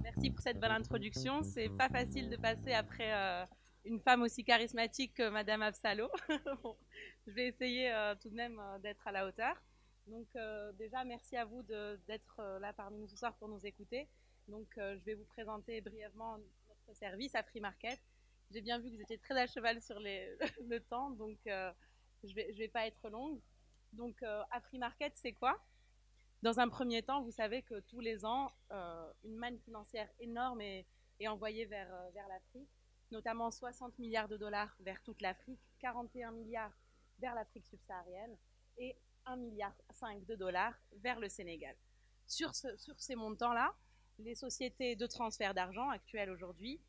Merci pour cette belle introduction. C'est pas facile de passer après une femme aussi charismatique que Madame Afsalo. Bon, je vais essayer tout de même d'être à la hauteur. Donc déjà, merci à vous d'être là parmi nous ce soir pour nous écouter. Donc je vais vous présenter brièvement notre service à Free Market. J'ai bien vu que vous étiez très à cheval sur le temps, donc je vais pas être longue. Donc à Free Market, c'est quoi? Dans un premier temps, vous savez que tous les ans, une manne financière énorme est envoyée vers l'Afrique, notamment 60 milliards de dollars vers toute l'Afrique, 41 milliards vers l'Afrique subsaharienne et 1,5 milliard de dollars vers le Sénégal. Sur ces montants-là, les sociétés de transfert d'argent actuelles aujourd'hui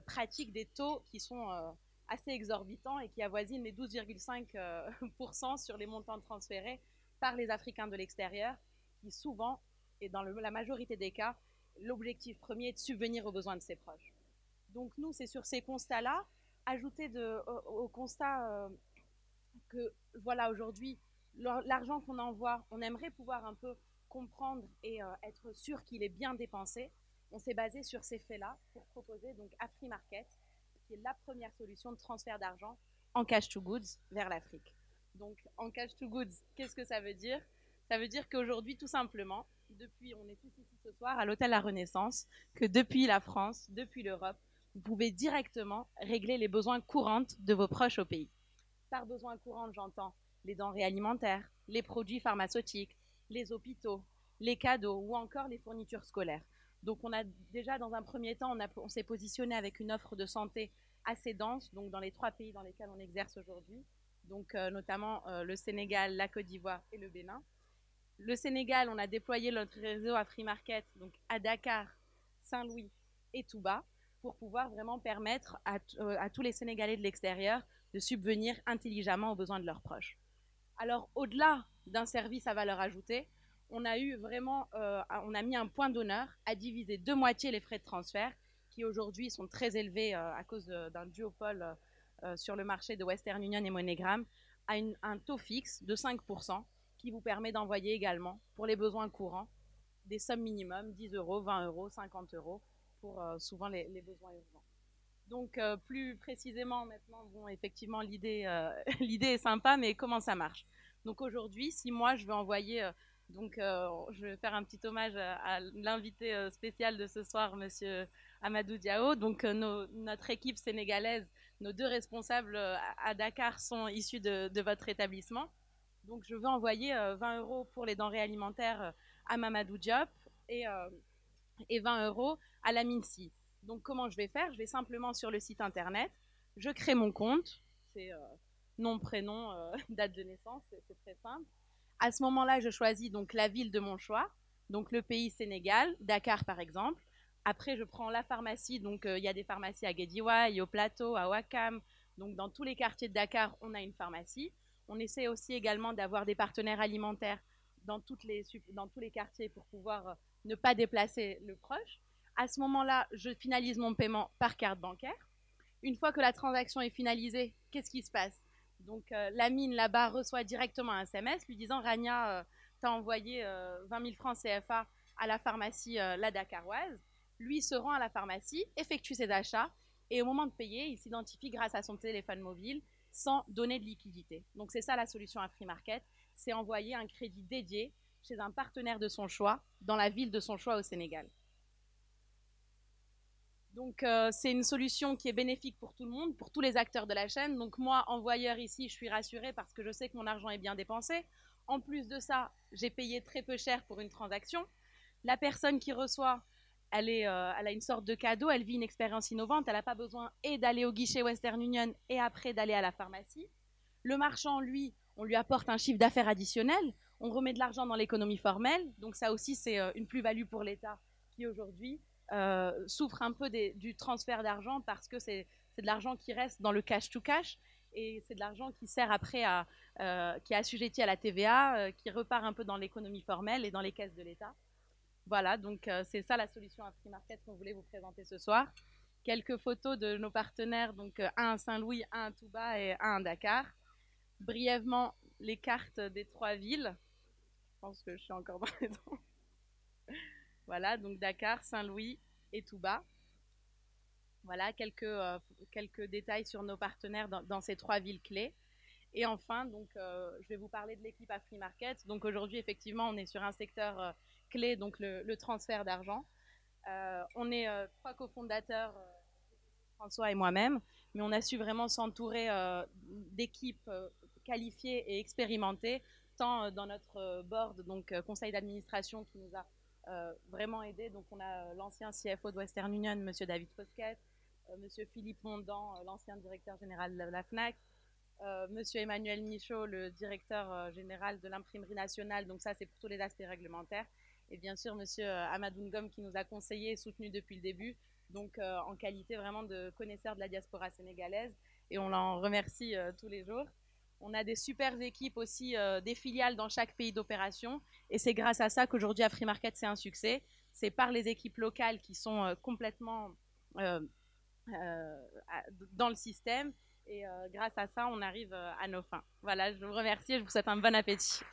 pratiquent des taux qui sont assez exorbitants et qui avoisinent les 12,5% sur les montants transférés par les Africains de l'extérieur, qui souvent, et dans la majorité des cas, l'objectif premier est de subvenir aux besoins de ses proches. Donc nous, c'est sur ces constats-là, ajouter au constat que, voilà, aujourd'hui, l'argent qu'on envoie, on aimerait pouvoir un peu comprendre et être sûr qu'il est bien dépensé. On s'est basé sur ces faits-là pour proposer donc Afri Market, qui est la première solution de transfert d'argent en cash to goods vers l'Afrique. Donc en cash to goods, qu'est-ce que ça veut dire? Ça veut dire qu'aujourd'hui, tout simplement, on est tous ici ce soir à l'Hôtel La Renaissance, que depuis la France, depuis l'Europe, vous pouvez directement régler les besoins courants de vos proches au pays. Par besoins courants, j'entends les denrées alimentaires, les produits pharmaceutiques, les hôpitaux, les cadeaux ou encore les fournitures scolaires. Donc on a déjà dans un premier temps, on s'est positionné avec une offre de santé assez dense, donc dans les 3 pays dans lesquels on exerce aujourd'hui, donc notamment le Sénégal, la Côte d'Ivoire et le Bénin. Le Sénégal, on a déployé notre réseau à Free Market, donc à Dakar, Saint-Louis et Touba, pour pouvoir vraiment permettre à tous les Sénégalais de l'extérieur de subvenir intelligemment aux besoins de leurs proches. Alors, au-delà d'un service à valeur ajoutée, on a mis un point d'honneur à diviser de moitié les frais de transfert, qui aujourd'hui sont très élevés à cause d'un duopole sur le marché de Western Union et MoneyGram, à un taux fixe de 5%, qui vous permet d'envoyer également, pour les besoins courants, des sommes minimum, 10 euros, 20 euros, 50 euros, pour souvent les besoins urgents. Donc, plus précisément, maintenant, bon, effectivement, l'idée est sympa, mais comment ça marche? Donc, aujourd'hui, si moi, je veux envoyer, je vais faire un petit hommage à l'invité spécial de ce soir, monsieur Amadou Diao. Donc, notre équipe sénégalaise, nos 2 responsables à Dakar sont issus de votre établissement. Donc, je veux envoyer 20 euros pour les denrées alimentaires à Mamadou Diop et 20 euros à la MINSI. Donc, comment je vais faire? Je vais simplement sur le site internet, je crée mon compte, c'est nom, prénom, date de naissance, c'est très simple. À ce moment-là, je choisis donc la ville de mon choix, donc le pays Sénégal, Dakar par exemple. Après, je prends la pharmacie, donc il y a des pharmacies à Guédiawaye, au Plateau, à Ouakam. Donc, dans tous les quartiers de Dakar, on a une pharmacie. On essaie aussi également d'avoir des partenaires alimentaires dans tous les quartiers pour pouvoir ne pas déplacer le proche. À ce moment-là, je finalise mon paiement par carte bancaire. Une fois que la transaction est finalisée, qu'est-ce qui se passe? Donc la mine là-bas reçoit directement un SMS lui disant Rania, t'as envoyé 20 000 francs CFA à la pharmacie La Dakaroise. Lui se rend à la pharmacie, effectue ses achats et au moment de payer, il s'identifie grâce à son téléphone mobile sans donner de liquidité. Donc c'est ça la solution à Free Market, c'est envoyer un crédit dédié chez un partenaire de son choix dans la ville de son choix au Sénégal. Donc c'est une solution qui est bénéfique pour tout le monde, pour tous les acteurs de la chaîne. Donc moi, envoyeur ici, je suis rassurée parce que je sais que mon argent est bien dépensé. En plus de ça, j'ai payé très peu cher pour une transaction. La personne qui reçoit, elle a une sorte de cadeau, elle vit une expérience innovante, elle n'a pas besoin et d'aller au guichet Western Union et après d'aller à la pharmacie. Le marchand, lui, on lui apporte un chiffre d'affaires additionnel, on remet de l'argent dans l'économie formelle, donc ça aussi c'est une plus-value pour l'État qui aujourd'hui souffre un peu du transfert d'argent parce que c'est de l'argent qui reste dans le cash to cash et c'est de l'argent qui sert après qui est assujetti à la TVA, qui repart un peu dans l'économie formelle et dans les caisses de l'État. Voilà, donc c'est ça la solution à Free Market qu'on voulait vous présenter ce soir. Quelques photos de nos partenaires, donc un à Saint-Louis, un à Touba et un à Dakar. Brièvement, les cartes des 3 villes. Je pense que je suis encore dans les temps. Voilà, donc Dakar, Saint-Louis et Touba. Voilà, quelques détails sur nos partenaires dans ces 3 villes clés. Et enfin, donc, je vais vous parler de l'équipe à Free Market. Donc aujourd'hui, effectivement, on est sur un secteur clé, donc le transfert d'argent. On est 3 cofondateurs, François et moi-même, mais on a su vraiment s'entourer d'équipes qualifiées et expérimentées, tant dans notre board, donc conseil d'administration qui nous a vraiment aidés. Donc on a l'ancien CFO de Western Union, Monsieur David Fosquet, Monsieur Philippe Mondant, l'ancien directeur général de la FNAC, Monsieur Emmanuel Michaud, le directeur général de l'imprimerie nationale, donc ça c'est pour tous les aspects réglementaires, et bien sûr Monsieur Amadou Ngom qui nous a conseillé et soutenu depuis le début, donc en qualité vraiment de connaisseur de la diaspora sénégalaise, et on l'en remercie tous les jours. On a des super équipes aussi, des filiales dans chaque pays d'opération, et c'est grâce à ça qu'aujourd'hui à Free Market c'est un succès. C'est par les équipes locales qui sont complètement euh, dans le système. Et grâce à ça, on arrive à nos fins. Voilà, je vous remercie et je vous souhaite un bon appétit.